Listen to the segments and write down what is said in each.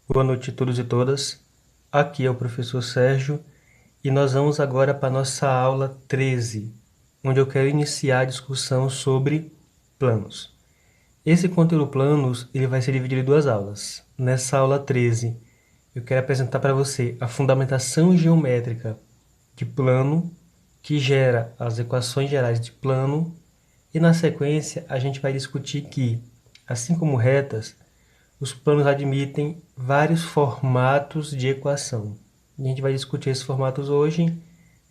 Boa noite a todos e todas. Aqui é o professor Sérgio e nós vamos agora para a nossa aula 13, onde eu quero iniciar a discussão sobre planos. Esse conteúdo planos ele vai ser dividido em duas aulas. Nessa aula 13, eu quero apresentar para você a fundamentação geométrica de plano, que gera as equações gerais de plano, e na sequência a gente vai discutir que, assim como retas, os planos admitem vários formatos de equação. E a gente vai discutir esses formatos hoje,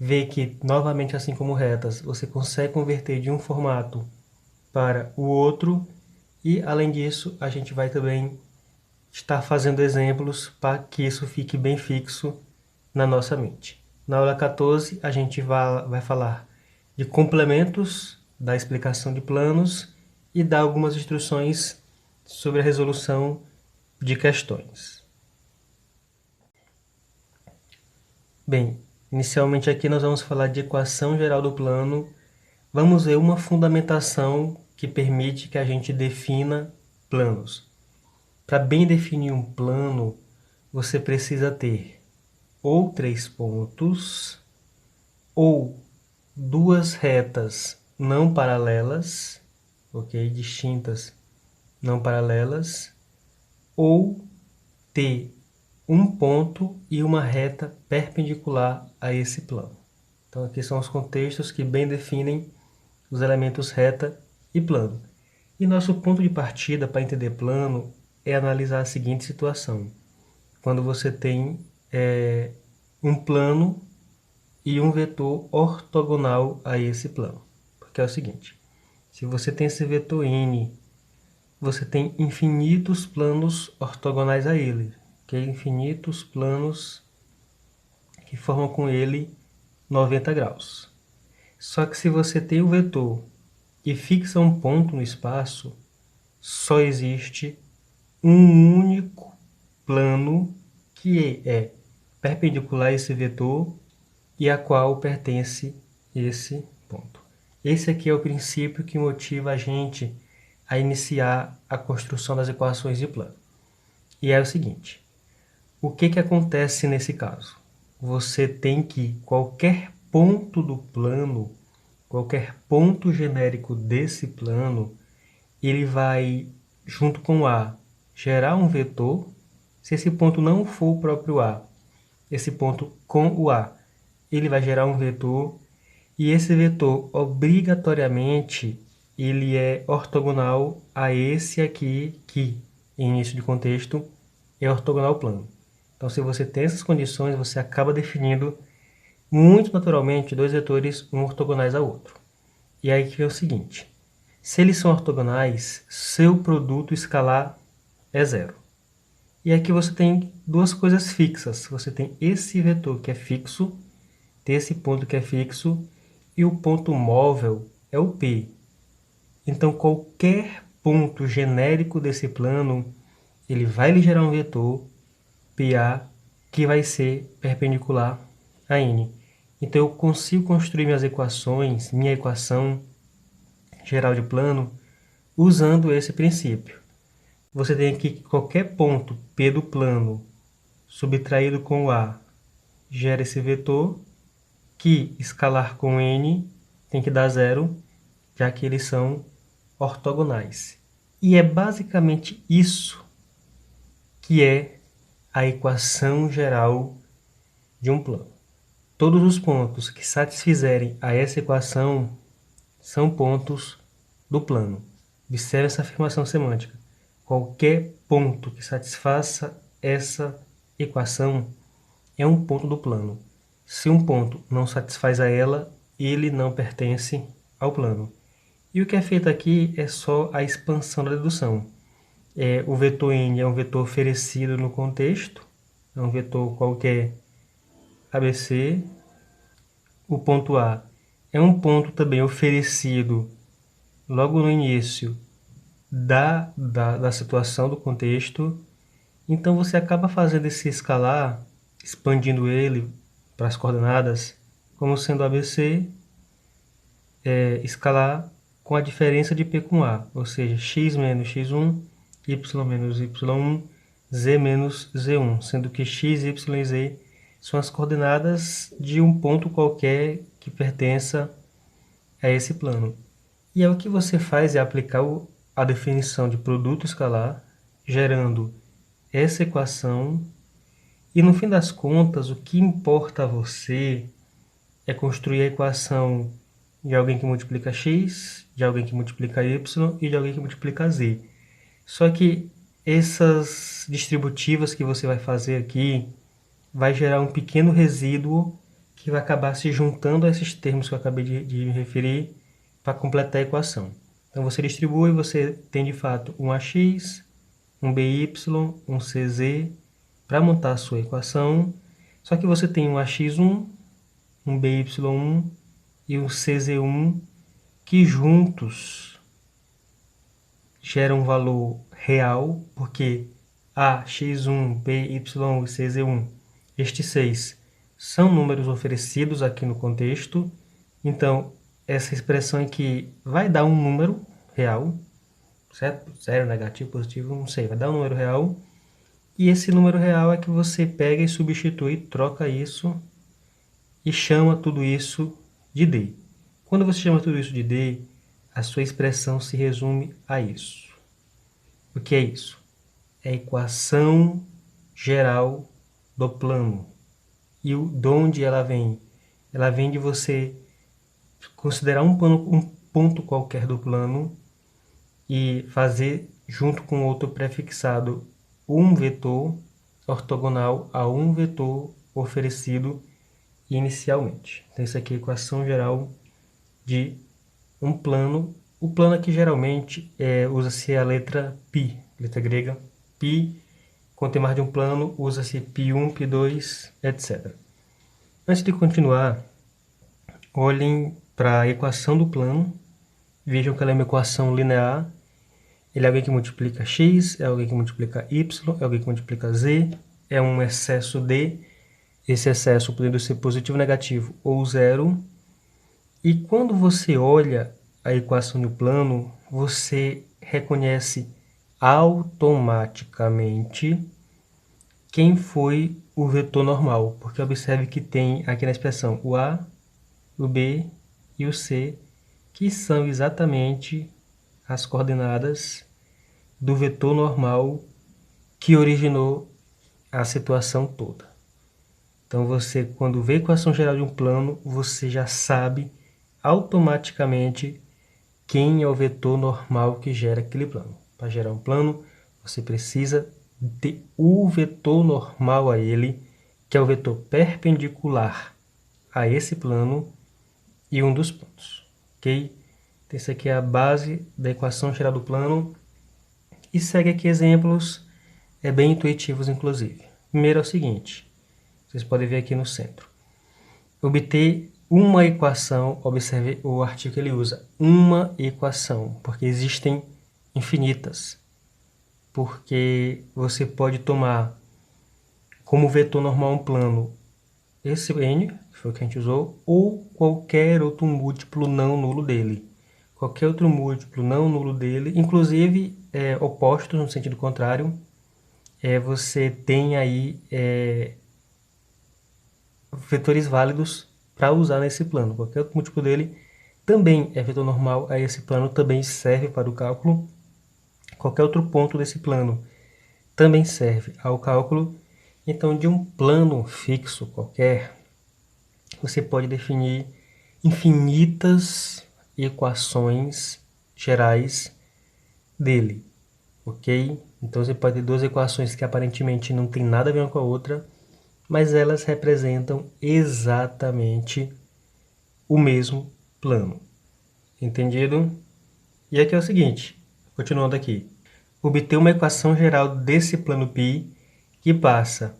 ver que, novamente, assim como retas, você consegue converter de um formato para o outro, e, além disso, a gente vai também estar fazendo exemplos para que isso fique bem fixo na nossa mente. Na aula 14, a gente vai falar de complementos da explicação de planos e dar algumas instruções sobre a resolução de questões. Bem, inicialmente aqui nós vamos falar de equação geral do plano. Vamos ver uma fundamentação que permite que a gente defina planos. Para bem definir um plano, você precisa ter ou três pontos, ou duas retas não paralelas, ok? Distintas, não paralelas, ou ter um ponto e uma reta perpendicular a esse plano. Então aqui são os contextos que bem definem os elementos reta e plano. E nosso ponto de partida para entender plano é analisar a seguinte situação. Quando você tem um plano e um vetor ortogonal a esse plano. Porque é o seguinte, se você tem esse vetor n, você tem infinitos planos ortogonais a ele, okay? Infinitos planos que formam com ele 90 graus. Só que se você tem o vetor e fixa um ponto no espaço, só existe um único plano que é perpendicular a esse vetor e a qual pertence esse ponto. Esse aqui é o princípio que motiva a gente a iniciar a construção das equações de plano. E é o seguinte, o que acontece nesse caso? Você tem que qualquer ponto do plano, qualquer ponto genérico desse plano, ele vai, junto com A, gerar um vetor. Se esse ponto não for o próprio A, esse ponto com o A, ele vai gerar um vetor, e esse vetor, obrigatoriamente, ele é ortogonal a esse aqui, que, em início de contexto, é ortogonal ao plano. Então, se você tem essas condições, você acaba definindo, muito naturalmente, dois vetores um ortogonais ao outro. E aí que é o seguinte, se eles são ortogonais, seu produto escalar é zero. E aqui você tem duas coisas fixas. Você tem esse vetor que é fixo, tem esse ponto que é fixo, e o ponto móvel é o P. Então, qualquer ponto genérico desse plano, ele vai lhe gerar um vetor, PA, que vai ser perpendicular a N. Então, eu consigo construir minhas equações, minha equação geral de plano, usando esse princípio. Você tem aqui que qualquer ponto P do plano subtraído com o A gera esse vetor, que escalar com N tem que dar zero, já que eles são ortogonais. E é basicamente isso que é a equação geral de um plano. Todos os pontos que satisfizerem a essa equação são pontos do plano. Observe essa afirmação semântica. Qualquer ponto que satisfaça essa equação é um ponto do plano. Se um ponto não satisfaz a ela, ele não pertence ao plano. E o que é feito aqui é só a expansão da dedução. O vetor n é um vetor oferecido no contexto, é um vetor qualquer ABC. O ponto A é um ponto também oferecido logo no início da situação, do contexto. Então você acaba fazendo esse escalar, expandindo ele para as coordenadas, como sendo ABC, escalar com a diferença de P com A, ou seja, x menos x1, y menos y1, z menos z1, sendo que x, y e z são as coordenadas de um ponto qualquer que pertença a esse plano. E aí o que você faz é aplicar a definição de produto escalar, gerando essa equação, e no fim das contas, o que importa a você é construir a equação de alguém que multiplica x, de alguém que multiplica y e de alguém que multiplica z. Só que essas distributivas que você vai fazer aqui vai gerar um pequeno resíduo que vai acabar se juntando a esses termos que eu acabei de me referir para completar a equação. Então você distribui, você tem de fato um ax, um by, um cz para montar a sua equação, só que você tem um ax1, um by1 e um cz1 que juntos geram um valor real, porque a, x1, by e cz1, estes 6 são números oferecidos aqui no contexto, então essa expressão aqui vai dar um número real, certo? Zero, negativo, positivo, não sei, vai dar um número real, e esse número real é que você pega e substitui, troca isso e chama tudo isso de D. Quando você chama tudo isso de D, a sua expressão se resume a isso. O que é isso? É a equação geral do plano. E de onde ela vem? Ela vem de você considerar um ponto qualquer do plano e fazer, junto com outro prefixado, um vetor ortogonal a um vetor oferecido inicialmente. Então, isso aqui é a equação geral de um plano. O plano aqui geralmente usa-se a letra π, letra grega π. Quando tem mais de um plano, usa-se π1, π2, etc. Antes de continuar, olhem para a equação do plano. Vejam que ela é uma equação linear. Ele é alguém que multiplica x, é alguém que multiplica y, é alguém que multiplica z, é um excesso de, esse excesso podendo ser positivo, negativo ou zero. E quando você olha a equação do plano, você reconhece automaticamente quem foi o vetor normal, porque observe que tem aqui na expressão o A, o B e o C, que são exatamente as coordenadas do vetor normal que originou a situação toda. Então você, quando vê a equação geral de um plano, você já sabe automaticamente quem é o vetor normal que gera aquele plano. Para gerar um plano, você precisa ter o vetor normal a ele, que é o vetor perpendicular a esse plano e um dos pontos. Ok? Então, essa aqui é a base da equação geral do plano. E segue aqui exemplos bem intuitivos, inclusive. Primeiro é o seguinte, vocês podem ver aqui no centro. Obter uma equação, observe o artigo que ele usa, uma equação, porque existem infinitas. Porque você pode tomar como vetor normal um plano esse n, que foi o que a gente usou, ou qualquer outro múltiplo não nulo dele. Qualquer outro múltiplo não nulo dele, inclusive opostos no sentido contrário, você tem aí vetores válidos para usar nesse plano. Qualquer outro múltiplo dele também é vetor normal a esse plano, também serve para o cálculo. Qualquer outro ponto desse plano também serve ao cálculo. Então, de um plano fixo qualquer, você pode definir infinitas equações gerais dele, ok? Então, você pode ter duas equações que aparentemente não tem nada a ver uma com a outra, mas elas representam exatamente o mesmo plano. Entendido? E aqui é o seguinte, continuando aqui. Obter uma equação geral desse plano π que passa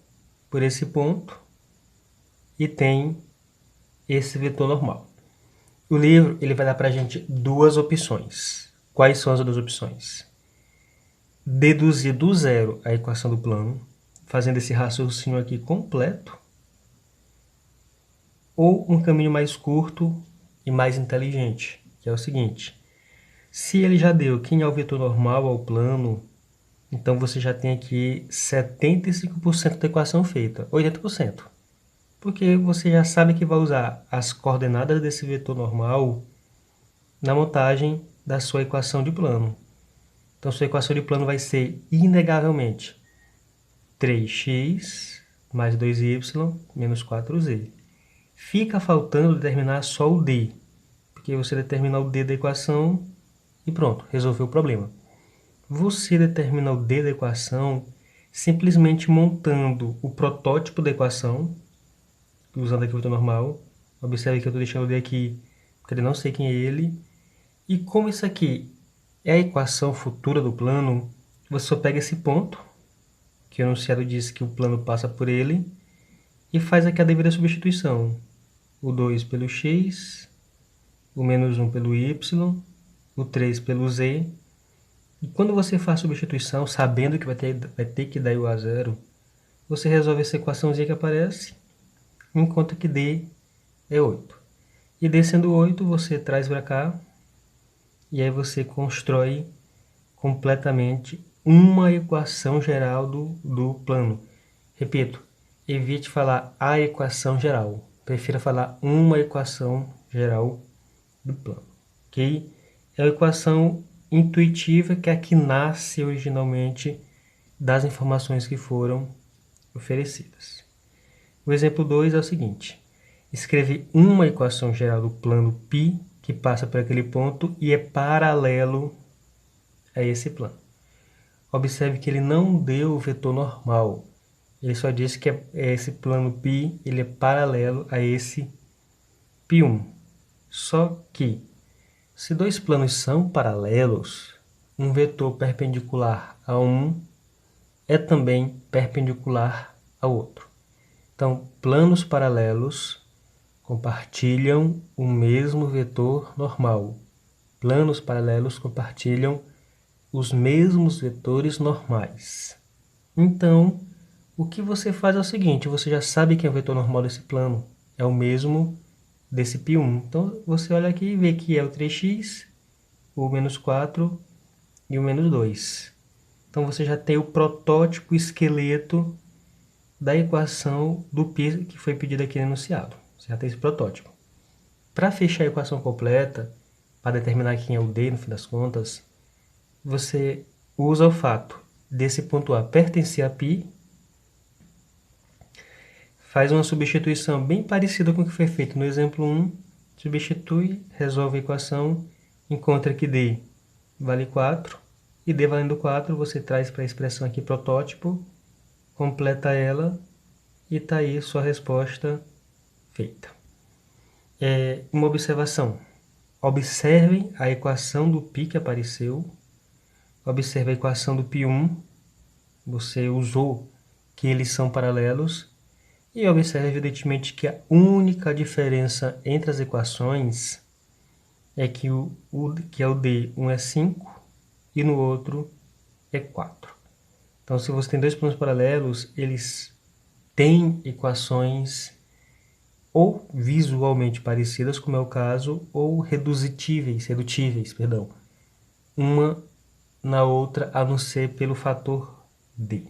por esse ponto e tem esse vetor normal. O livro ele vai dar para a gente duas opções. Quais são as duas opções? Deduzir do zero a equação do plano, fazendo esse raciocínio aqui completo, ou um caminho mais curto e mais inteligente, que é o seguinte. Se ele já deu quem é o vetor normal ao plano, Então, você já tem aqui 75% da equação feita, 80%. Porque você já sabe que vai usar as coordenadas desse vetor normal na montagem da sua equação de plano. Então, sua equação de plano vai ser, inegavelmente, 3x mais 2y menos 4z. Fica faltando determinar só o d, porque você determina o d da equação e pronto, resolveu o problema. Você determina o d da equação simplesmente montando o protótipo da equação, usando aqui o vetor normal. Observe que eu estou deixando o d aqui, porque eu não sei quem é ele. E como isso aqui é a equação futura do plano, você só pega esse ponto, que o enunciado diz que o plano passa por ele, e faz aqui a devida substituição. O 2 pelo x, o menos 1 pelo y, o 3 pelo z. E quando você faz a substituição, sabendo que vai ter que dar igual a zero, você resolve essa equaçãozinha que aparece, enquanto que d é 8. E d sendo 8, você traz para cá, e aí você constrói completamente uma equação geral do plano. Repito, evite falar a equação geral. Prefira falar uma equação geral do plano. Ok? É a equação intuitiva que é a que nasce originalmente das informações que foram oferecidas. O exemplo 2 é o seguinte. Escreve uma equação geral do plano π que passa por aquele ponto e é paralelo a esse plano. Observe que ele não deu o vetor normal. Ele só disse que esse plano π ele é paralelo a esse π1. Só que, se dois planos são paralelos, um vetor perpendicular a um é também perpendicular ao outro. Então, planos paralelos compartilham o mesmo vetor normal. Planos paralelos compartilham os mesmos vetores normais. Então, o que você faz é o seguinte, você já sabe que é o vetor normal desse plano, é o mesmo desse π1. Então, você olha aqui e vê que é o 3x, o menos 4 e o menos 2. Então, você já tem o protótipo esqueleto da equação do π que foi pedido aqui no enunciado. Você já tem esse protótipo. Para fechar a equação completa, para determinar quem é o d no fim das contas, você usa o fato desse ponto A pertencer a π, faz uma substituição bem parecida com o que foi feito no exemplo 1, substitui, resolve a equação, encontra que d vale 4, e d valendo 4 você traz para a expressão aqui protótipo, completa ela, e está aí sua resposta feita. Uma observação. Observem a equação do π que apareceu. Observe a equação do π1. Você usou que eles são paralelos. E observe evidentemente que a única diferença entre as equações é que que é o d, um é 5 e no outro é 4. Então, se você tem dois planos paralelos, eles têm equações ou visualmente parecidas, como é o caso, ou redutíveis, perdão, uma na outra, a não ser pelo fator d.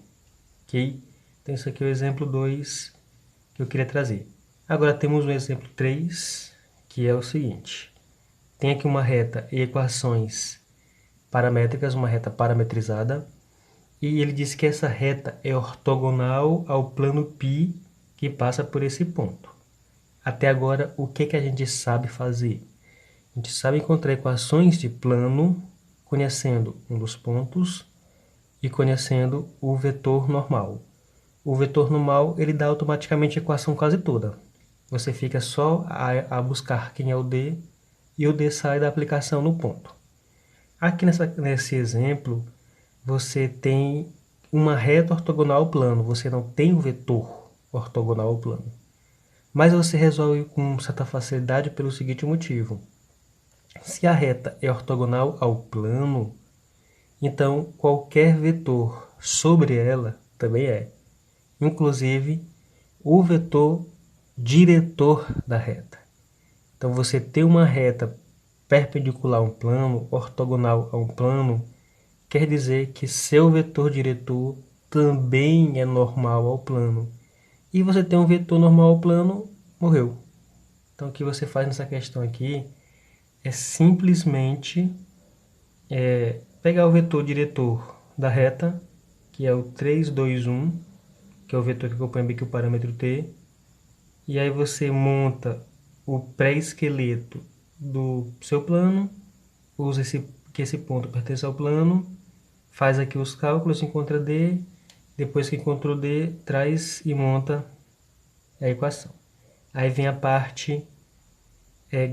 Ok? Então, isso aqui é o exemplo 2 que eu queria trazer. Agora, temos um exemplo 3, que é o seguinte. Tem aqui uma reta e equações paramétricas, uma reta parametrizada, e ele diz que essa reta é ortogonal ao plano π que passa por esse ponto. Até agora, o que a gente sabe fazer? A gente sabe encontrar equações de plano conhecendo um dos pontos e conhecendo o vetor normal. O vetor normal ele dá automaticamente a equação quase toda. Você fica só a buscar quem é o d e o d sai da aplicação no ponto. Aqui nesse exemplo, você tem uma reta ortogonal ao plano, você não tem um vetor ortogonal ao plano. Mas você resolve com certa facilidade pelo seguinte motivo. Se a reta é ortogonal ao plano, então qualquer vetor sobre ela também é. Inclusive o vetor diretor da reta. Então você tem uma reta perpendicular a um plano, ortogonal a um plano, quer dizer que seu vetor diretor também é normal ao plano. E você tem um vetor normal ao plano, morreu. Então o que você faz nessa questão aqui é simplesmente pegar o vetor diretor da reta, que é o 3, 2, 1, que é o vetor que acompanha aqui o parâmetro t, e aí você monta o pré-esqueleto do seu plano, usa que esse ponto pertence ao plano, faz aqui os cálculos, encontra D, depois que encontrou D, traz e monta a equação. Aí vem a parte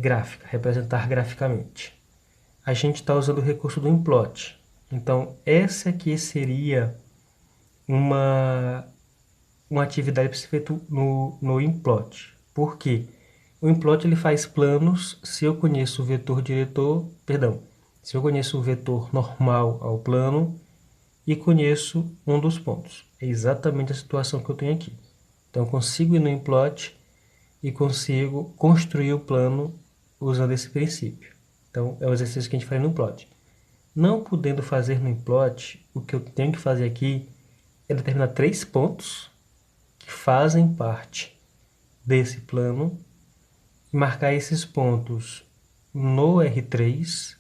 gráfica, representar graficamente. A gente está usando o recurso do implot. Então, essa aqui seria uma atividade para ser feita no implot. Por quê? O implot ele faz planos se eu conheço o vetor diretor, perdão, se eu conheço o vetor normal ao plano e conheço um dos pontos. É exatamente a situação que eu tenho aqui. Então, eu consigo ir no implot e consigo construir o plano usando esse princípio. Então, é o exercício que a gente faz no plot. Não podendo fazer no implot, o que eu tenho que fazer aqui é determinar 3 pontos que fazem parte desse plano e marcar esses pontos no R3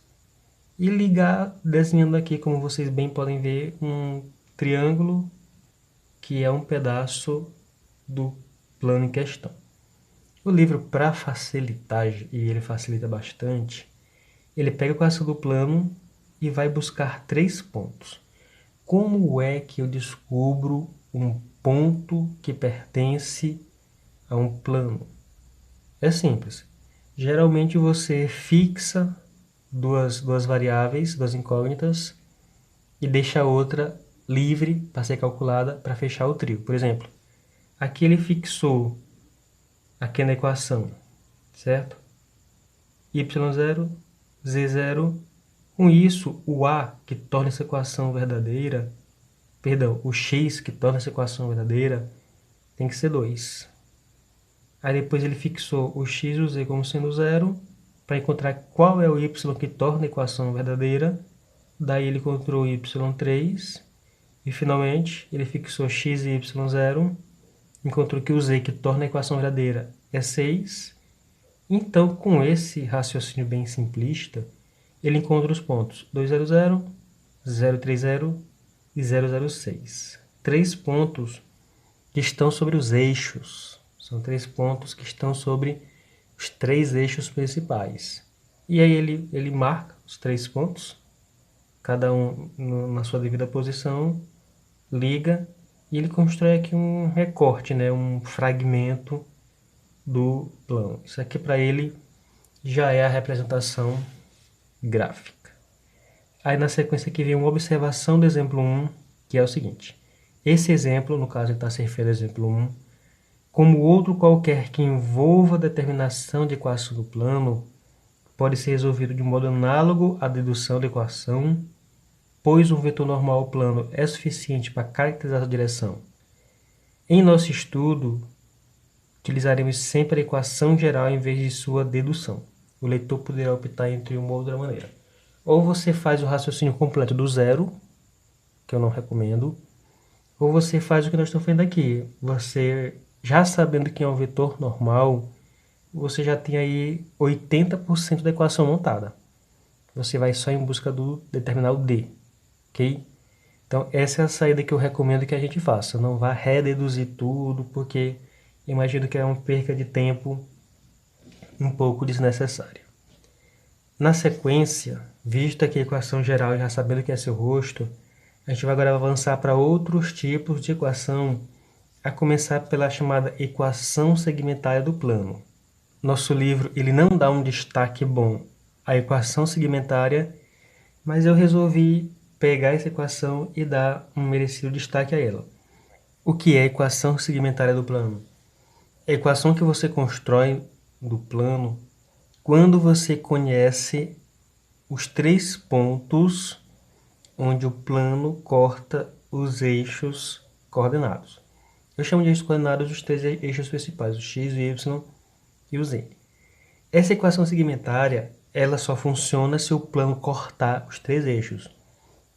e ligar, desenhando aqui, como vocês bem podem ver, um triângulo que é um pedaço do plano em questão. O livro, para facilitar, e ele facilita bastante, ele pega a equação do plano e vai buscar 3 pontos. Como é que eu descubro um ponto que pertence a um plano? É simples. Geralmente você fixa duas variáveis, duas incógnitas, e deixa a outra livre para ser calculada para fechar o trio. Por exemplo, aqui ele fixou aqui na equação, certo? y0, z0. Com isso, o a que torna essa equação verdadeira, perdão, o x que torna essa equação verdadeira, tem que ser 2. Aí depois ele fixou o x e o z como sendo 0, para encontrar qual é o y que torna a equação verdadeira. Daí ele encontrou o y3. E finalmente ele fixou x e y0. Encontrou que o z que torna a equação verdadeira é 6. Então, com esse raciocínio bem simplista, ele encontra os pontos 200, 030 e 006. 3 pontos que estão sobre os eixos. São 3 pontos que estão sobre os 3 eixos principais. E aí ele marca os 3 pontos, cada um na sua devida posição, liga e ele constrói aqui um recorte, né, um fragmento do plano. Isso aqui para ele já é a representação gráfica. Aí na sequência aqui vem uma observação do exemplo 1, que é o seguinte. Esse exemplo, no caso ele está se referindo ao exemplo 1, como outro qualquer que envolva a determinação de equação do plano, pode ser resolvido de modo análogo à dedução da equação, pois um vetor normal ao plano é suficiente para caracterizar a direção. Em nosso estudo, utilizaremos sempre a equação geral em vez de sua dedução. O leitor poderá optar entre uma ou outra maneira. Ou você faz o raciocínio completo do zero, que eu não recomendo, ou você faz o que nós estamos fazendo aqui. Você, já sabendo que é um vetor normal, você já tem aí 80% da equação montada. Você vai só em busca do determinar o D, ok? Então, essa é a saída que eu recomendo que a gente faça. Não vá rededuzir tudo, porque imagino que é uma perca de tempo um pouco desnecessária. Na sequência, visto aqui a equação geral, já sabendo que é seu rosto, a gente vai agora avançar para outros tipos de equação, a começar pela chamada equação segmentária do plano. Nosso livro ele não dá um destaque bom à equação segmentária, mas eu resolvi pegar essa equação e dar um merecido destaque a ela. O que é a equação segmentária do plano? É a equação que você constrói do plano quando você conhece os 3 pontos onde o plano corta os eixos coordenados. Eu chamo de eixos coordenados os 3 eixos principais, o x, o y e o z. Essa equação segmentária ela só funciona se o plano cortar os 3 eixos.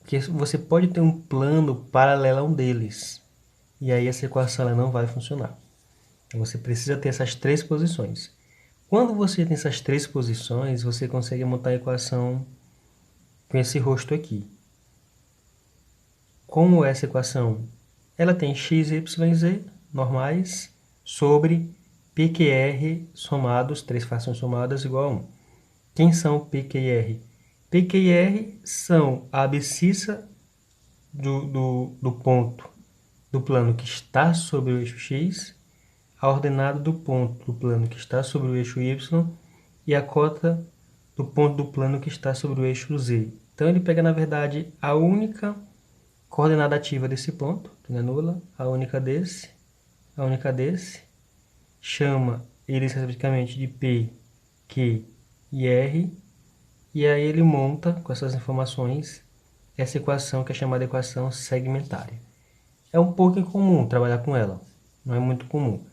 Porque você pode ter um plano paralelo a um deles. E aí essa equação ela não vai funcionar. Então você precisa ter essas três posições. Quando você tem essas três posições, você consegue montar a equação com esse rosto aqui. Como é essa equação? Ela tem x, y e z normais sobre PQR somados, três frações somadas igual a 1. Quem são PQR? PQR são a abscissa do ponto do plano que está sobre o eixo x, a ordenada do ponto do plano que está sobre o eixo y e a cota do ponto do plano que está sobre o eixo z. Então ele pega, na verdade, a única coordenada ativa desse ponto, que não é nula, a única desse, chama eles respectivamente de P, Q e R, e aí ele monta com essas informações essa equação que é chamada equação segmentária. É um pouco incomum trabalhar com ela, não é muito comum.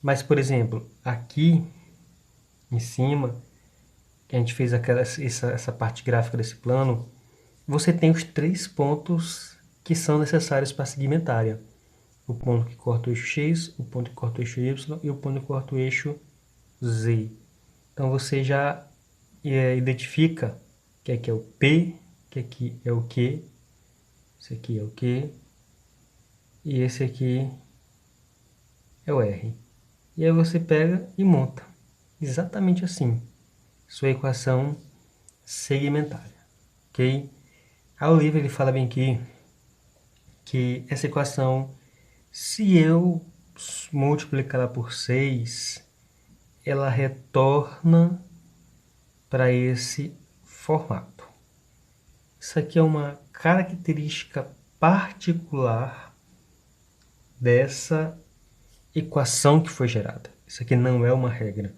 Mas, por exemplo, aqui em cima, que a gente fez essa parte gráfica desse plano, você tem os três pontos que são necessários para a segmentária. O ponto que corta o eixo X, o ponto que corta o eixo Y e o ponto que corta o eixo Z. Então você já identifica que aqui é o P, que aqui é o Q, esse aqui é o Q e esse aqui é o R. E aí você pega e monta. Exatamente assim. Sua equação segmentária. Ok? A Olivia ele fala bem aqui que essa equação, se eu multiplicá-la por 6, ela retorna para esse formato. Isso aqui é uma característica particular dessa equação que foi gerada. Isso aqui não é uma regra.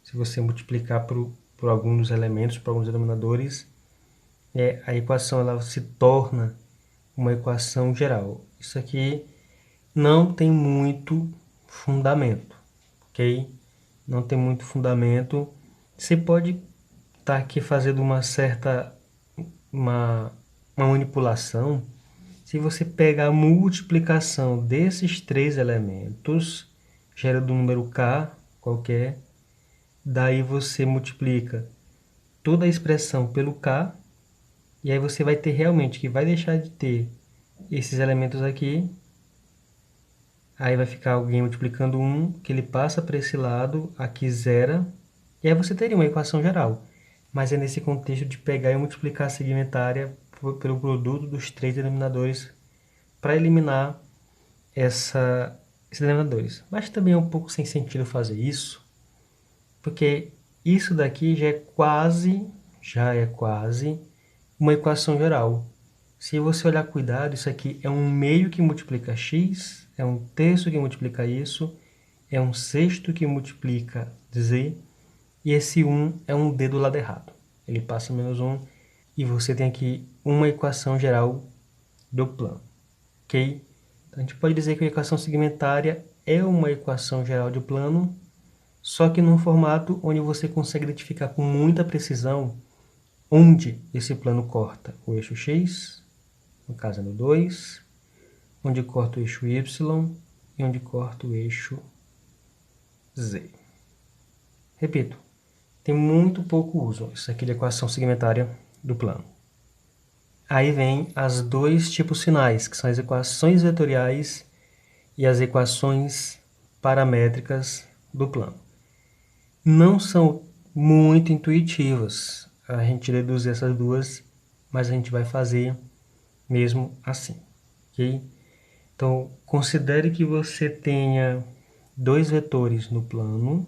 Se você multiplicar por alguns elementos, por alguns denominadores, a equação ela se torna uma equação geral. Isso aqui não tem muito fundamento, ok? Não tem muito fundamento. Você pode estar aqui fazendo uma certa uma manipulação. Se você pegar a multiplicação desses três elementos, gera do número k qualquer, daí você multiplica toda a expressão pelo k, e aí você vai ter realmente que vai deixar de ter esses elementos aqui, aí vai ficar alguém multiplicando 1, que ele passa para esse lado, aqui zera, e aí você teria uma equação geral. Mas é nesse contexto de pegar e multiplicar a segmentária pelo produto dos três denominadores para eliminar esses denominadores. Mas também é um pouco sem sentido fazer isso, porque isso daqui já é quase uma equação geral. Se você olhar cuidado, isso aqui é um meio que multiplica x, é um terço que multiplica isso, é um sexto que multiplica z, e esse 1 é um d do lado errado. Ele passa menos 1, e você tem aqui uma equação geral do plano. Ok? Então, a gente pode dizer que a equação segmentária é uma equação geral de plano, só que num formato onde você consegue identificar com muita precisão onde esse plano corta o eixo x, no caso é no 2, onde corta o eixo y e onde corta o eixo z. Repito, tem muito pouco uso isso aqui de equação segmentária do plano. Aí vem as dois tipos finais, que são as equações vetoriais e as equações paramétricas do plano. Não são muito intuitivas a gente deduzir essas duas, mas a gente vai fazer mesmo assim, ok? Então, considere que você tenha dois vetores no plano.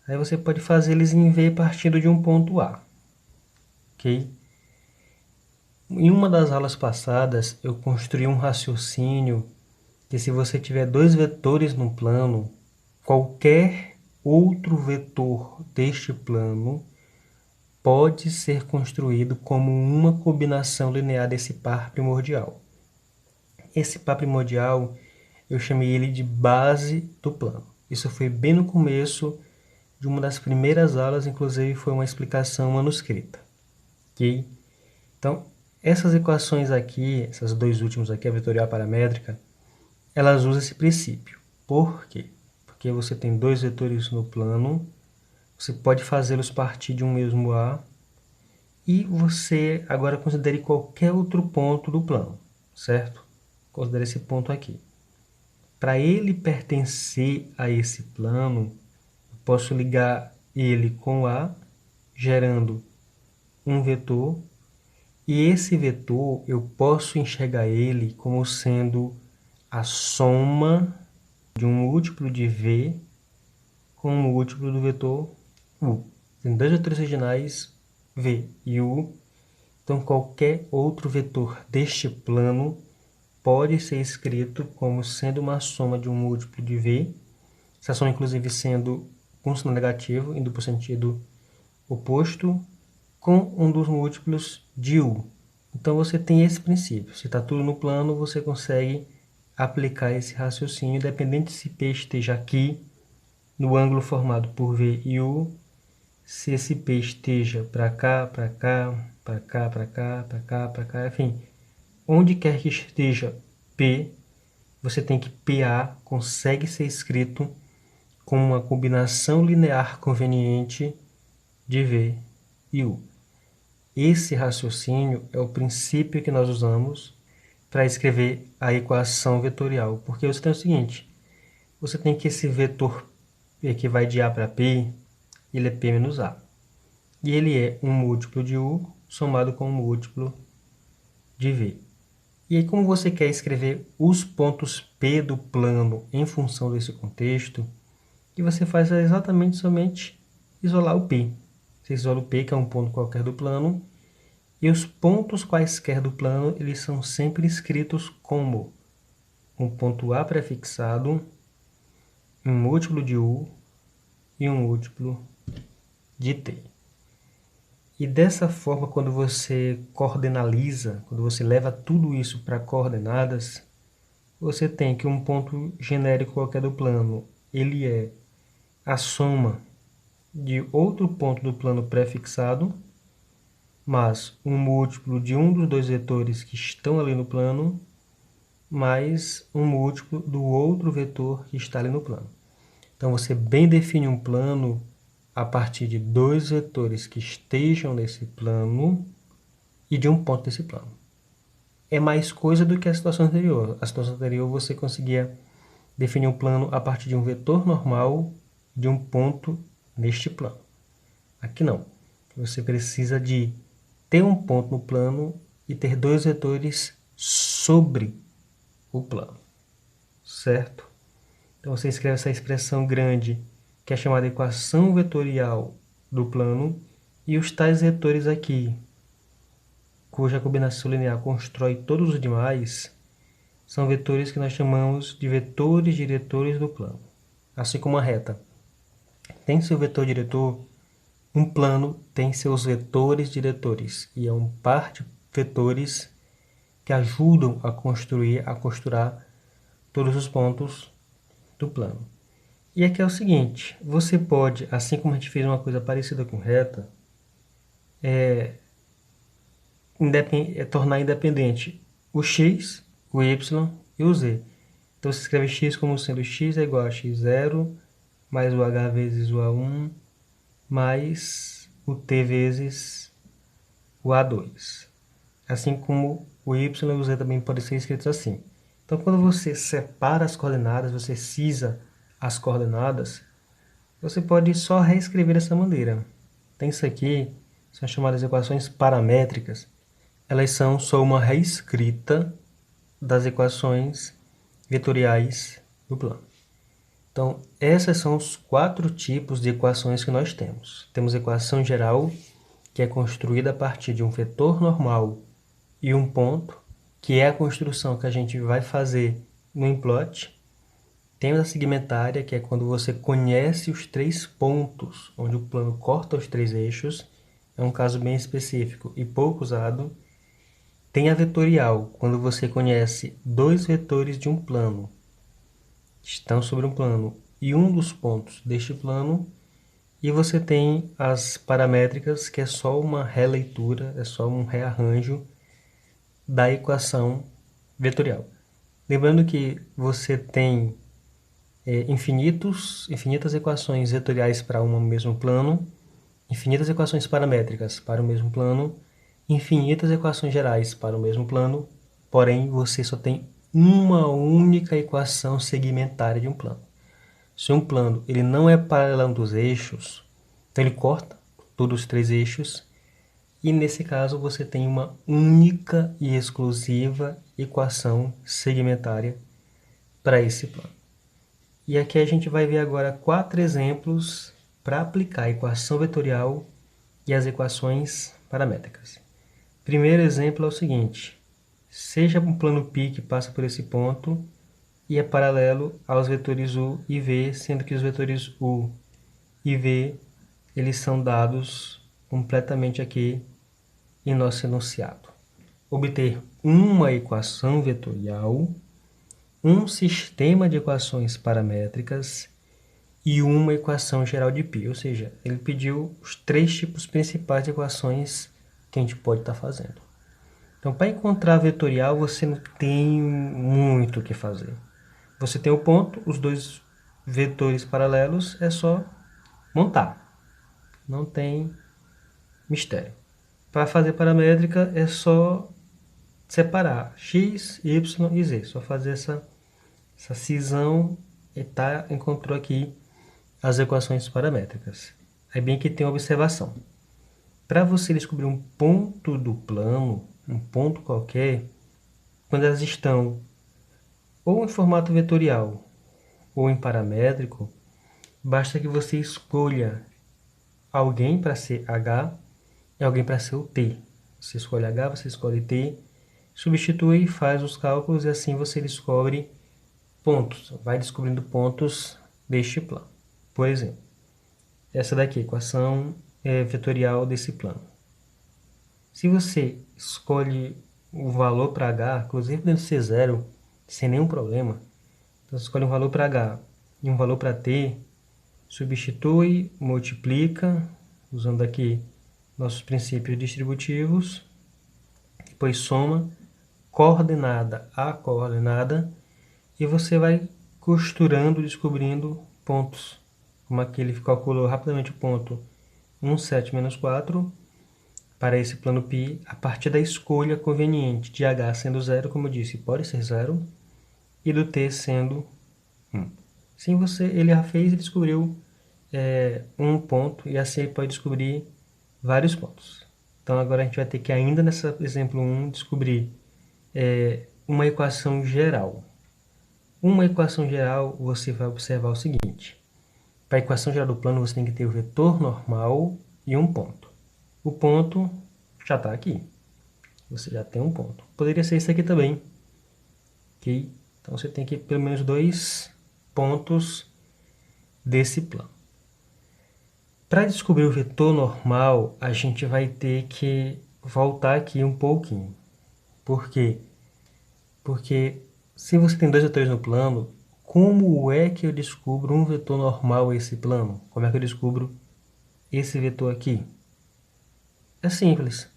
Aí você pode fazer eles em V partindo de um ponto A, ok? Em uma das aulas passadas, eu construí um raciocínio que se você tiver dois vetores no plano, qualquer outro vetor deste plano pode ser construído como uma combinação linear desse par primordial. Esse par primordial, eu chamei ele de base do plano. Isso foi bem no começo de uma das primeiras aulas, inclusive foi uma explicação manuscrita. Ok? Então, essas equações aqui, essas dois últimas aqui, a vetorial e a paramétrica, elas usam esse princípio. Por quê? Porque você tem dois vetores no plano, você pode fazê-los partir de um mesmo A, e você agora considere qualquer outro ponto do plano, certo? Considere esse ponto aqui. Para ele pertencer a esse plano, eu posso ligar ele com A, gerando um vetor, e esse vetor eu posso enxergar ele como sendo a soma de um múltiplo de V com um múltiplo do vetor U. Tem dois vetores originais, V e U. Então, qualquer outro vetor deste plano pode ser escrito como sendo uma soma de um múltiplo de V, essa soma inclusive sendo com sinal negativo, indo para o sentido oposto, com um dos múltiplos de U. Então você tem esse princípio. Se está tudo no plano, você consegue aplicar esse raciocínio, independente se P esteja aqui, no ângulo formado por V e U, se esse P esteja para cá, para cá, para cá, para cá, para cá, para cá, enfim, onde quer que esteja P, você tem que PA consegue ser escrito com uma combinação linear conveniente de V e U. Esse raciocínio é o princípio que nós usamos para escrever a equação vetorial, porque você tem o seguinte, você tem que esse vetor que vai de A para P, ele é P menos A. E ele é um múltiplo de U somado com um múltiplo de V. E aí, como você quer escrever os pontos P do plano em função desse contexto, o que você faz é exatamente somente isolar o P. Você isola o P, que é um ponto qualquer do plano, e os pontos quaisquer do plano, eles são sempre escritos como um ponto A prefixado, um múltiplo de U e um múltiplo de T. E dessa forma, quando você coordenaliza, quando você leva tudo isso para coordenadas, você tem que um ponto genérico qualquer do plano, ele é a soma de outro ponto do plano prefixado, mais um múltiplo de um dos dois vetores que estão ali no plano, mais um múltiplo do outro vetor que está ali no plano. Então, você bem define um plano a partir de dois vetores que estejam nesse plano e de um ponto desse plano. É mais coisa do que a situação anterior. A situação anterior você conseguia definir um plano a partir de um vetor normal de um ponto neste plano. Aqui não. Você precisa de ter um ponto no plano e ter dois vetores sobre o plano, certo? Então você escreve essa expressão grande, que é chamada equação vetorial do plano, e os tais vetores aqui, cuja combinação linear constrói todos os demais, são vetores que nós chamamos de vetores diretores do plano. Assim como uma reta tem seu vetor diretor, um plano tem seus vetores diretores, e é um par de vetores que ajudam a construir, a costurar todos os pontos do plano. E aqui é o seguinte, você pode, assim como a gente fez uma coisa parecida com reta, tornar independente o x, o y e o z. Então você escreve x como sendo x é igual a x0 mais o h vezes o a1 mais o t vezes o a2. Assim como o y e o z também podem ser escritos assim. Então quando você separa as coordenadas, você cisa as coordenadas, você pode só reescrever dessa maneira. Tem isso aqui, são chamadas equações paramétricas. Elas são só uma reescrita das equações vetoriais do plano. Então, esses são os quatro tipos de equações que nós temos. Temos a equação geral, que é construída a partir de um vetor normal e um ponto, que é a construção que a gente vai fazer no implot. Temos a segmentária, que é quando você conhece os três pontos, onde o plano corta os três eixos. É um caso bem específico e pouco usado. Tem a vetorial, quando você conhece dois vetores de um plano, estão sobre um plano, e um dos pontos deste plano. E você tem as paramétricas, que é só uma releitura, é só um rearranjo da equação vetorial. Lembrando que você tem infinitas equações vetoriais para um mesmo plano, infinitas equações paramétricas para o mesmo plano, infinitas equações gerais para o mesmo plano, porém você só tem uma única equação segmentária de um plano. Se um plano ele não é paralelo a um dos eixos, então ele corta todos os três eixos, e nesse caso você tem uma única e exclusiva equação segmentária para esse plano. E aqui a gente vai ver agora 4 exemplos para aplicar a equação vetorial e as equações paramétricas. Primeiro exemplo é o seguinte: seja um plano π que passa por esse ponto e é paralelo aos vetores u e v, sendo que os vetores u e v eles são dados completamente aqui em nosso enunciado. Obter uma equação vetorial, um sistema de equações paramétricas e uma equação geral de π. Ou seja, ele pediu os 3 tipos principais de equações que a gente pode estar fazendo. Então, para encontrar vetorial, você não tem muito o que fazer. Você tem o ponto, os dois vetores paralelos, é só montar. Não tem mistério. Para fazer paramétrica, é só separar x, y e z. Só fazer essa cisão e encontrou aqui as equações paramétricas. Aí bem que tem uma observação. Para você descobrir um ponto do plano, um ponto qualquer, quando elas estão ou em formato vetorial ou em paramétrico, basta que você escolha alguém para ser h e alguém para ser o t. Você escolhe h, você escolhe t, substitui, faz os cálculos e assim você descobre pontos. Vai descobrindo pontos deste plano. Por exemplo, essa daqui, a equação vetorial desse plano. Se você escolhe o valor para h, inclusive podendo ser zero, sem nenhum problema, então você escolhe um valor para h e um valor para t, substitui, multiplica, usando aqui nossos princípios distributivos, depois soma coordenada a coordenada e você vai costurando, descobrindo pontos. Como aqui ele calculou rapidamente o ponto 1, 7 menos 4 para esse plano π, a partir da escolha conveniente de h sendo zero, como eu disse, pode ser zero, e do t sendo 1. Assim ele já fez e descobriu um ponto, e assim ele pode descobrir vários pontos. Então agora a gente vai ter que, ainda nesse exemplo 1, descobrir uma equação geral. Uma equação geral, você vai observar o seguinte: para a equação geral do plano, você tem que ter o vetor normal e um ponto. O ponto já está aqui. Você já tem um ponto. Poderia ser isso aqui também. Ok? Então você tem que pelo menos 2 pontos desse plano. Para descobrir o vetor normal, a gente vai ter que voltar aqui um pouquinho. Por quê? Porque se você tem 2 vetores no plano, como é que eu descubro um vetor normal a esse plano? Como é que eu descubro esse vetor aqui? É simples.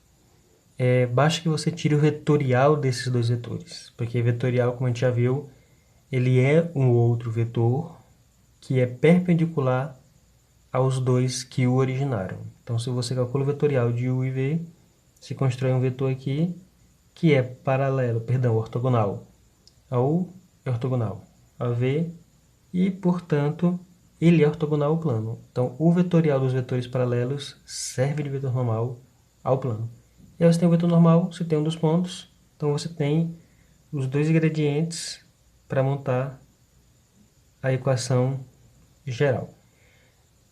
Basta que você tire o vetorial desses 2 vetores. Porque vetorial, como a gente já viu, ele é um outro vetor que é perpendicular aos 2 que o originaram. Então, se você calcula o vetorial de u e v, se constrói um vetor aqui que é ortogonal ao ortogonal a v e, portanto, ele é ortogonal ao plano. Então, o vetorial dos vetores paralelos serve de vetor normal ao plano. E aí você tem o vetor normal, você tem um dos pontos, então você tem os 2 ingredientes para montar a equação geral.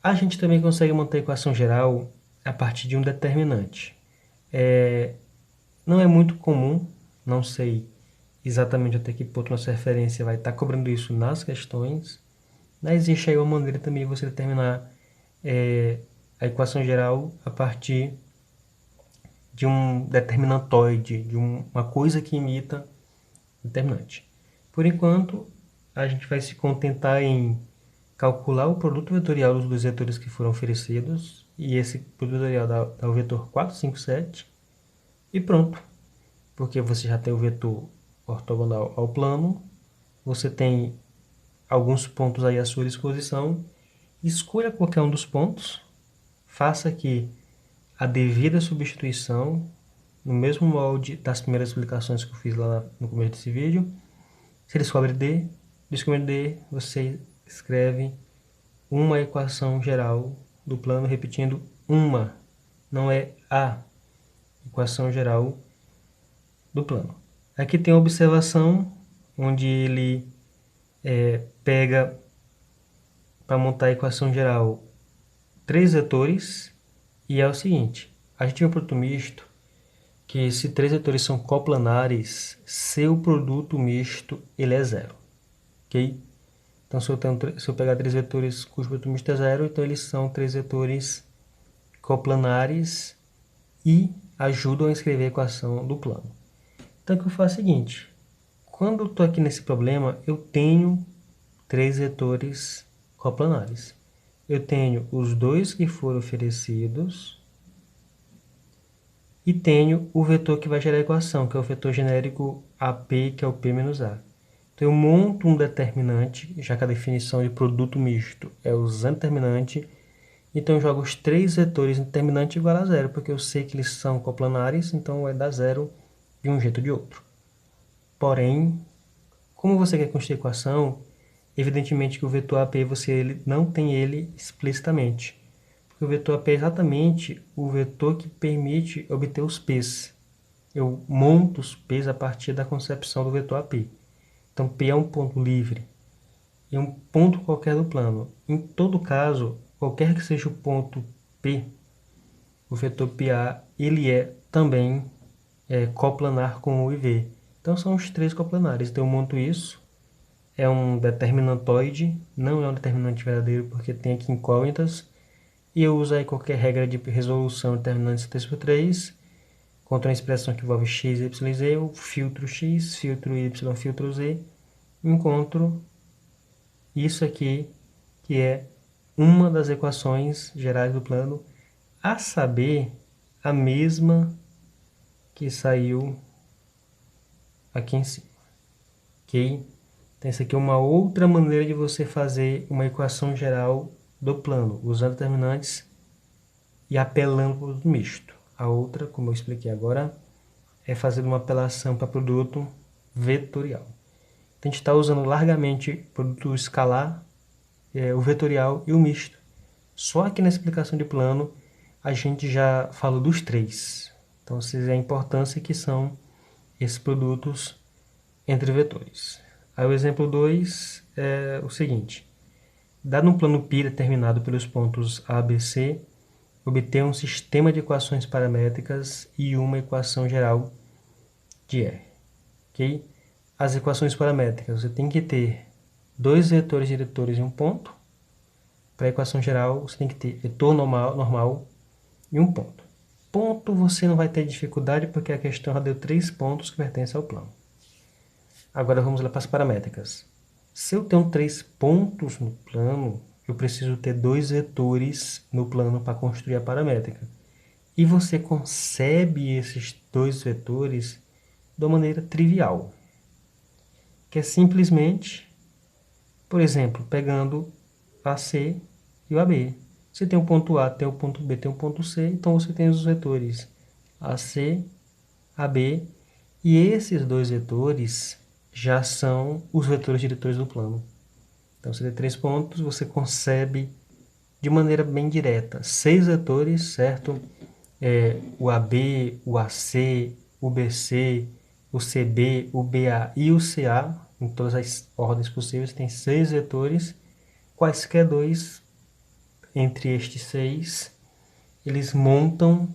A gente também consegue montar a equação geral a partir de um determinante. Não é muito comum, não sei exatamente até que ponto nossa referência vai estar cobrando isso nas questões, mas existe aí uma maneira também de você determinar a equação geral a partir de um determinantoide, de uma coisa que imita determinante. Por enquanto, a gente vai se contentar em calcular o produto vetorial dos dois vetores que foram oferecidos, e esse produto vetorial dá o vetor 4, 5, 7, e pronto. Porque você já tem o vetor ortogonal ao plano, você tem alguns pontos aí à sua disposição, escolha qualquer um dos pontos, faça aqui a devida substituição, no mesmo molde das primeiras explicações que eu fiz lá no começo desse vídeo. Se descobre D, você escreve uma equação geral do plano, repetindo uma, não é a equação geral do plano. Aqui tem a observação, onde ele pega, para montar a equação geral, 3 vetores, e é o seguinte: a gente tem um produto misto, que se 3 vetores são coplanares, seu produto misto ele é zero, ok? Então, se eu pegar 3 vetores cujo produto misto é zero, então eles são 3 vetores coplanares e ajudam a escrever a equação do plano. Então, o que eu faço é o seguinte: quando eu estou aqui nesse problema, eu tenho 3 vetores coplanares. Eu tenho os dois que foram oferecidos e tenho o vetor que vai gerar a equação, que é o vetor genérico AP, que é o P menos A. Então, eu monto um determinante, já que a definição de produto misto é usando determinante. Então, eu jogo os 3 vetores no determinante igual a zero, porque eu sei que eles são coplanares, então vai dar zero de um jeito ou de outro. Porém, como você quer construir a equação, evidentemente que o vetor AP você não tem ele explicitamente. Porque o vetor AP é exatamente o vetor que permite obter os P's. Eu monto os P's a partir da concepção do vetor AP. Então, P é um ponto livre e um ponto qualquer do plano. Em todo caso, qualquer que seja o ponto P, o vetor PA, ele é também coplanar com o IV. Então, são os 3 coplanares. Então, eu monto isso. É um determinantoide, não é um determinante verdadeiro porque tem aqui incógnitas. E eu uso aí qualquer regra de resolução de determinantes 3 por 3 contra uma expressão que envolve x, y, z, eu filtro x, filtro y, filtro z, encontro isso aqui, que é uma das equações gerais do plano, a saber, a mesma que saiu aqui em cima, ok? Então, essa aqui é uma outra maneira de você fazer uma equação geral do plano, usando determinantes e apelando para o produto misto. A outra, como eu expliquei agora, é fazer uma apelação para produto vetorial. Então, a gente está usando largamente produto escalar, o vetorial e o misto. Só aqui na explicação de plano, a gente já falou dos 3. Então, vocês veem a importância que são esses produtos entre vetores. Aí o exemplo 2 é o seguinte: dado um plano π determinado pelos pontos A, B, C, obter um sistema de equações paramétricas e uma equação geral de R. Okay? As equações paramétricas, você tem que ter 2 vetores diretores em um ponto. Para a equação geral, você tem que ter vetor normal e um ponto. Ponto você não vai ter dificuldade porque a questão já deu 3 pontos que pertencem ao plano. Agora vamos lá para as paramétricas. Se eu tenho 3 pontos no plano, eu preciso ter 2 vetores no plano para construir a paramétrica. E você concebe esses 2 vetores de uma maneira trivial, que é simplesmente, por exemplo, pegando AC e o AB. Você tem o ponto A, tem o ponto B, tem o ponto C, então você tem os vetores AC, AB, e esses 2 vetores já são os vetores diretores do plano. Então, você tem 3 pontos, você concebe de maneira bem direta 6 vetores, certo? O AB, o AC, o BC, o CB, o BA e o CA, em todas as ordens possíveis, tem 6 vetores. Quaisquer 2 entre estes 6, eles montam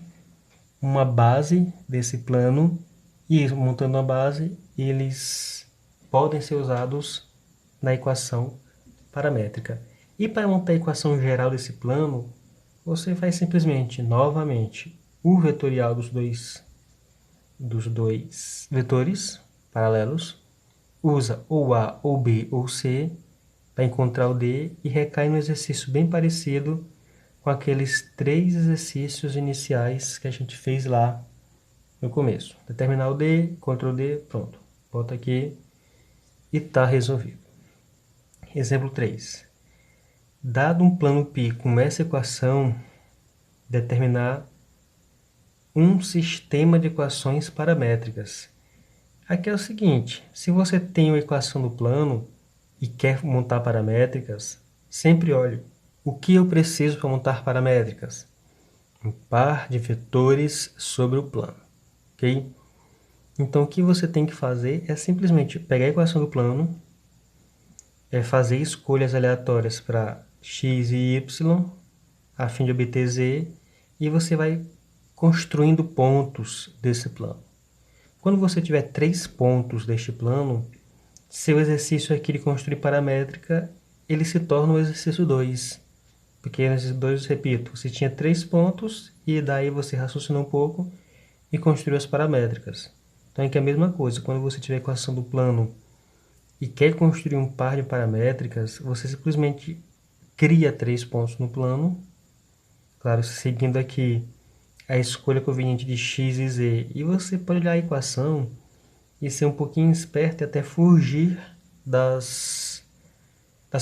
uma base desse plano, e montando a base, eles podem ser usados na equação paramétrica. E para montar a equação geral desse plano, você faz simplesmente, novamente, o vetorial dos dois vetores paralelos, usa ou A, ou B, ou C, para encontrar o D e recai num exercício bem parecido com aqueles 3 exercícios iniciais que a gente fez lá no começo. Determinar o D, Ctrl D, pronto. Bota aqui e está resolvido. Exemplo 3. Dado um plano π com essa equação, determinar um sistema de equações paramétricas. Aqui é o seguinte, se você tem uma equação do plano e quer montar paramétricas, sempre olhe o que eu preciso para montar paramétricas. Um par de vetores sobre o plano, ok? Então o que você tem que fazer é simplesmente pegar a equação do plano, fazer escolhas aleatórias para x e y, a fim de obter z, e você vai construindo pontos desse plano. Quando você tiver 3 pontos deste plano, seu exercício aqui de construir paramétrica, ele se torna o exercício 2. Porque no exercício 2, repito, você tinha 3 pontos e daí você raciocinou um pouco e construiu as paramétricas. Então aqui é a mesma coisa, quando você tiver a equação do plano e quer construir um par de paramétricas, você simplesmente cria 3 pontos no plano, claro, seguindo aqui a escolha conveniente de x e z, e você pode olhar a equação e ser um pouquinho esperto e até fugir das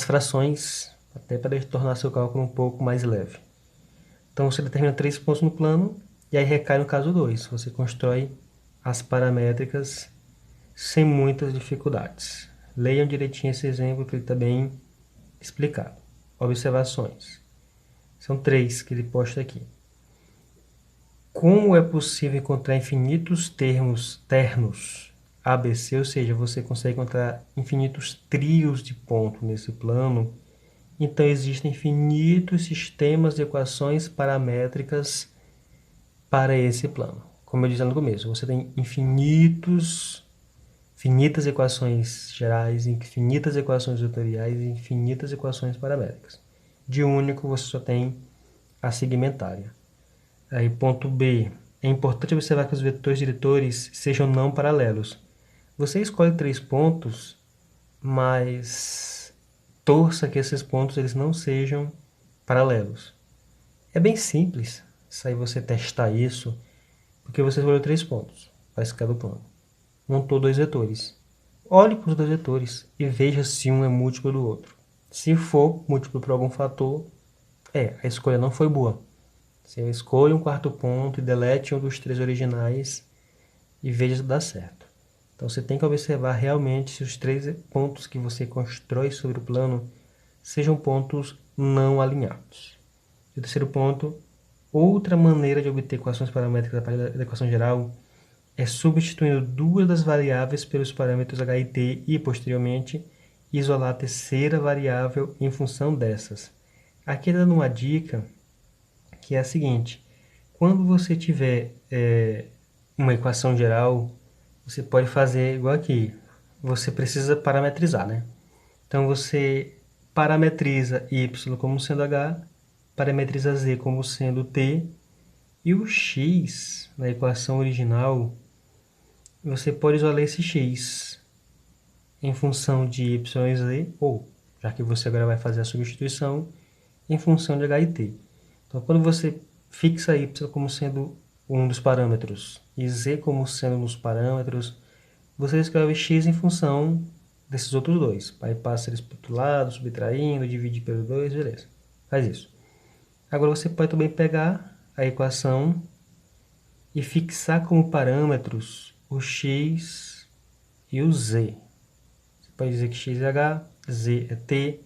frações, até para tornar seu cálculo um pouco mais leve. Então você determina 3 pontos no plano, e aí recai no caso 2. Você constrói as paramétricas sem muitas dificuldades. Leiam direitinho esse exemplo que ele está bem explicado. Observações. São 3 que ele posta aqui. Como é possível encontrar infinitos ternos ABC, ou seja, você consegue encontrar infinitos trios de ponto nesse plano, então existem infinitos sistemas de equações paramétricas para esse plano. Como eu disse no começo, você tem infinitas equações gerais, infinitas equações vetoriais e infinitas equações paramétricas. De único, você só tem a segmentária. Aí, ponto B. É importante observar que os vetores diretores sejam não paralelos. Você escolhe 3 pontos, mas torça que esses pontos eles não sejam paralelos. É bem simples isso aí você testar isso, porque você escolheu 3 pontos para esse cada plano. Montou 2 vetores. Olhe para os 2 vetores e veja se um é múltiplo do outro. Se for múltiplo por algum fator, a escolha não foi boa. Você escolhe um 4º ponto e delete um dos 3 originais e veja se dá certo. Então você tem que observar realmente se os 3 pontos que você constrói sobre o plano sejam pontos não alinhados. E o 3º ponto, outra maneira de obter equações paramétricas da equação geral é substituindo 2 das variáveis pelos parâmetros h e t e, posteriormente, isolar a 3ª variável em função dessas. Aqui dando uma dica, que é a seguinte: quando você tiver uma equação geral, você pode fazer igual aqui. Você precisa parametrizar, né? Então você parametriza y como sendo h, parametriza z como sendo t, e o x na equação original, você pode isolar esse x em função de y e z, ou, já que você agora vai fazer a substituição, em função de h e t. Então, quando você fixa y como sendo um dos parâmetros e z como sendo um dos parâmetros, você escreve x em função desses outros dois. Aí passa eles para o outro lado, subtraindo, dividir pelo 2, beleza. Faz isso. Agora você pode também pegar a equação e fixar como parâmetros o x e o z. Você pode dizer que x é h, z é t,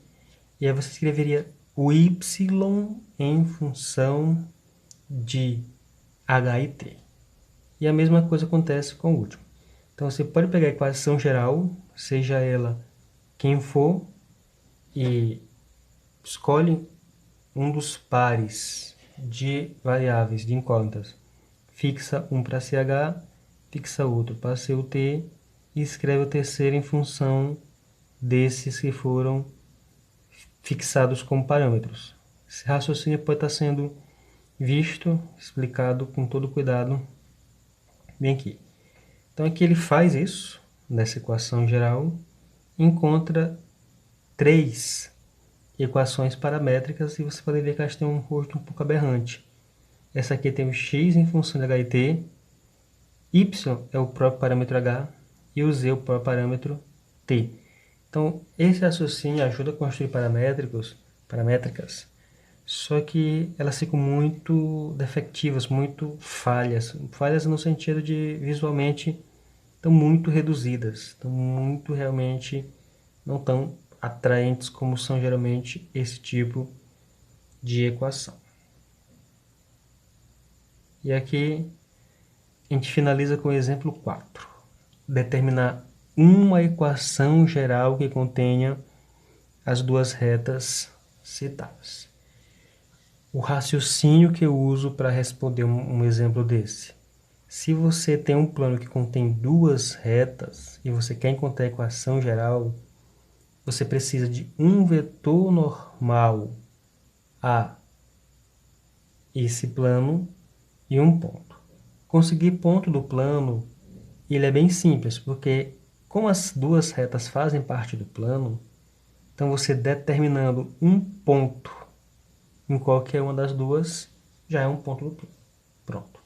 e aí você escreveria o y em função de h e t. E a mesma coisa acontece com o último. Então você pode pegar a equação geral, seja ela quem for, e escolhe um dos pares de variáveis, de incógnitas. Fixa um para CH, fixa outro para CUT e escreve o terceiro em função desses que foram fixados como parâmetros. Esse raciocínio pode estar sendo visto, explicado com todo cuidado bem aqui. Então aqui ele faz isso, nessa equação geral, encontra três equações paramétricas e você pode ver que elas têm um rosto um pouco aberrante. Essa aqui tem o x em função de h e t, y é o próprio parâmetro h e o z é o próprio parâmetro t. Então, esse raciocínio ajuda a construir paramétricas, só que elas ficam muito defectivas, muito falhas. Falhas no sentido de, visualmente, estão muito reduzidas, estão muito realmente, não tão atraentes como são geralmente esse tipo de equação. E aqui a gente finaliza com o exemplo 4. Determinar uma equação geral que contenha as duas retas citadas. O raciocínio que eu uso para responder um exemplo desse. Se você tem um plano que contém duas retas e você quer encontrar a equação geral, você precisa de um vetor normal a esse plano e um ponto. Conseguir ponto do plano, ele é bem simples, porque como as duas retas fazem parte do plano, então você determinando um ponto em qualquer uma das duas, já é um ponto do plano. Pronto.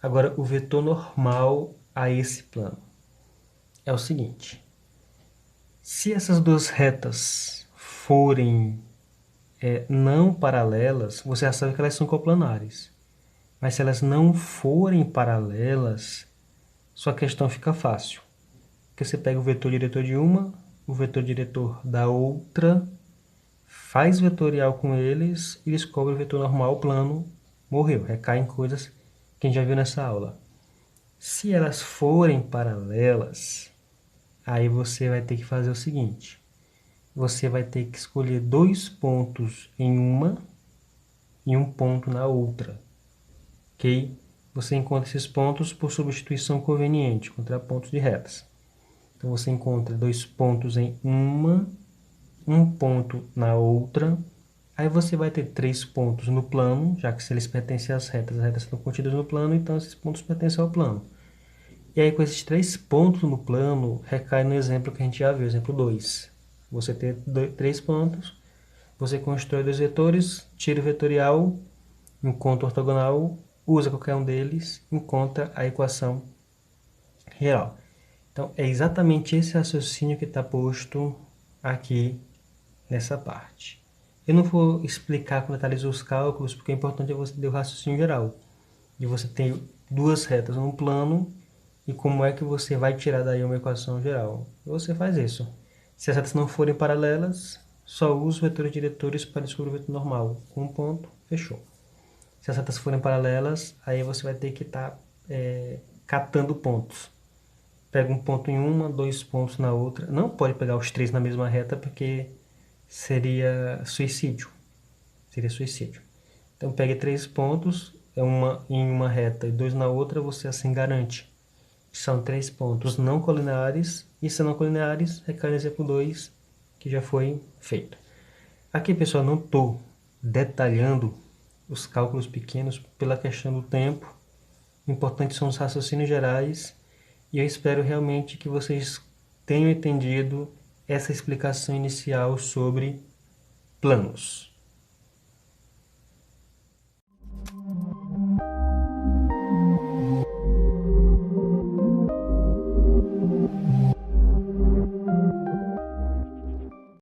Agora, o vetor normal a esse plano é o seguinte. Se essas duas retas forem não paralelas, você já sabe que elas são coplanares. Mas se elas não forem paralelas, sua questão fica fácil. Porque você pega o vetor diretor de uma, o vetor diretor da outra, faz vetorial com eles e descobre o vetor normal plano, morreu. Recai em coisas que a gente já viu nessa aula. Se elas forem paralelas, aí você vai ter que fazer o seguinte. Você vai ter que escolher dois pontos em uma e um ponto na outra. Ok? Você encontra esses pontos por substituição conveniente, contrapontos de retas. Então você encontra dois pontos em uma, um ponto na outra. Aí você vai ter três pontos no plano, já que se eles pertencem às retas, as retas estão contidas no plano, então esses pontos pertencem ao plano. E aí com esses três pontos no plano, recai no exemplo que a gente já viu, exemplo 2. Você tem três pontos, você constrói dois vetores, tira o vetorial, encontra o ortogonal, usa qualquer um deles, encontra a equação real. Então, é exatamente esse raciocínio que está posto aqui nessa parte. Eu não vou explicar com detalhes os cálculos, porque o importante é você ter o raciocínio geral. E você tem duas retas no plano, e como é que você vai tirar daí uma equação geral? Você faz isso. Se as retas não forem paralelas, só usa os vetores diretores para descobrir o vetor normal. Com um ponto, fechou. Se as retas forem paralelas, aí você vai ter que estar catando pontos. Pega um ponto em uma, dois pontos na outra. Não pode pegar os três na mesma reta, porque seria suicídio. Seria suicídio. Então pegue três pontos em uma reta e dois na outra, você assim garante. São três pontos não colineares, e se não colineares, recai no exemplo 2, que já foi feito. Aqui, pessoal, não estou detalhando os cálculos pequenos pela questão do tempo. O importante são os raciocínios gerais, e eu espero realmente que vocês tenham entendido essa explicação inicial sobre planos.